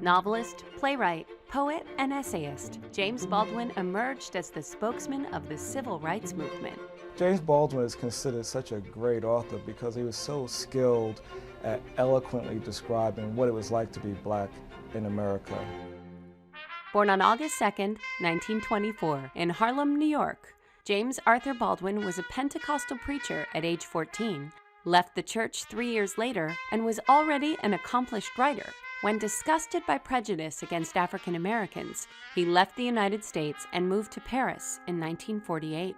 Novelist, playwright, poet, and essayist, James Baldwin emerged as the spokesman of the civil rights movement. James Baldwin is considered such a great author because he was so skilled at eloquently describing what it was like to be black in America. Born on August 2nd, 1924, in Harlem, New York, James Arthur Baldwin was a Pentecostal preacher at age 14, left the church 3 years later, and was already an accomplished writer. When disgusted by prejudice against African Americans, he left the United States and moved to Paris in 1948.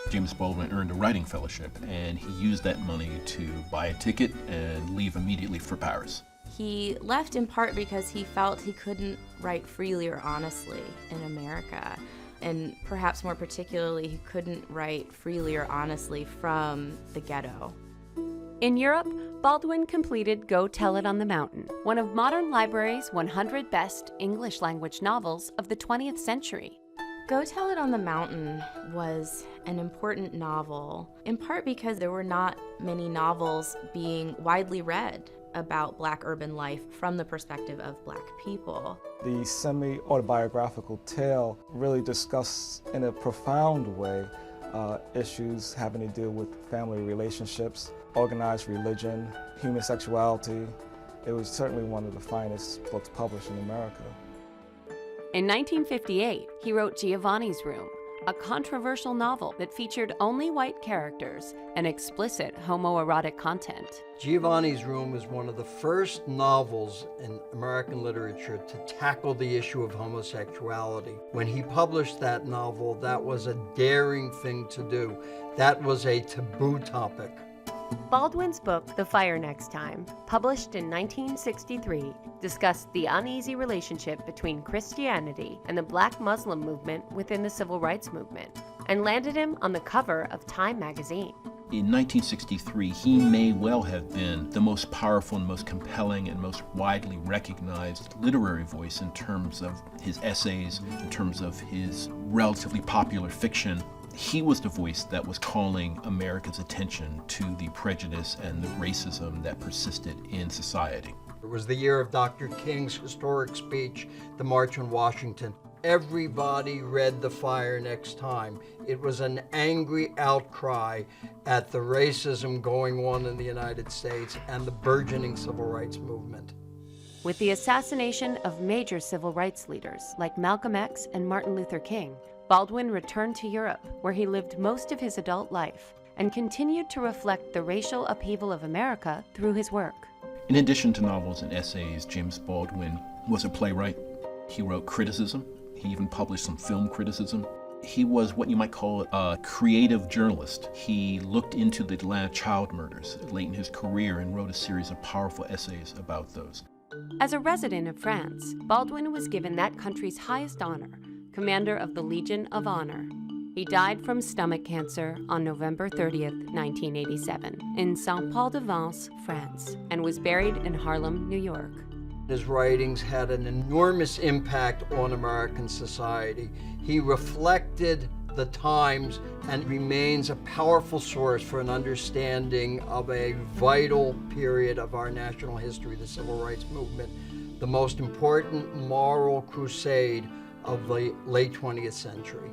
James Baldwin earned a writing fellowship, and he used that money to buy a ticket and leave immediately for Paris. He left in part because he felt he couldn't write freely or honestly in America. And perhaps more particularly, he couldn't write freely or honestly from the ghetto. In Europe, Baldwin completed Go Tell It on the Mountain, one of Modern Library's 100 best English-language novels of the 20th century. Go Tell It on the Mountain was an important novel, in part because there were not many novels being widely read about Black urban life from the perspective of Black people. The semi-autobiographical tale really discussed in a profound way issues having to deal with family relationships, organized religion, human sexuality. It was certainly one of the finest books published in America. In 1958, he wrote Giovanni's Room, a controversial novel that featured only white characters and explicit homoerotic content. Giovanni's Room is one of the first novels in American literature to tackle the issue of homosexuality. When he published that novel, that was a daring thing to do. That was a taboo topic. Baldwin's book, The Fire Next Time, published in 1963, discussed the uneasy relationship between Christianity and the Black Muslim movement within the Civil Rights Movement, and landed him on the cover of Time magazine. In 1963, he may well have been the most powerful and most compelling and most widely recognized literary voice in terms of his essays, in terms of his relatively popular fiction. He was the voice that was calling America's attention to the prejudice and the racism that persisted in society. It was the year of Dr. King's historic speech, the March on Washington. Everybody read The Fire Next Time. It was an angry outcry at the racism going on in the United States and the burgeoning civil rights movement. With the assassination of major civil rights leaders like Malcolm X and Martin Luther King, Baldwin returned to Europe, where he lived most of his adult life, and continued to reflect the racial upheaval of America through his work. In addition to novels and essays, James Baldwin was a playwright. He wrote criticism. He even published some film criticism. He was what you might call a creative journalist. He looked into the Atlanta child murders late in his career and wrote a series of powerful essays about those. As a resident of France, Baldwin was given that country's highest honor, Commander of the Legion of Honor. He died from stomach cancer on November 30th, 1987, in Saint-Paul-de-Vence, France, and was buried in Harlem, New York. His writings had an enormous impact on American society. He reflected the times and remains a powerful source for an understanding of a vital period of our national history, the Civil Rights Movement, the most important moral crusade of the late 20th century.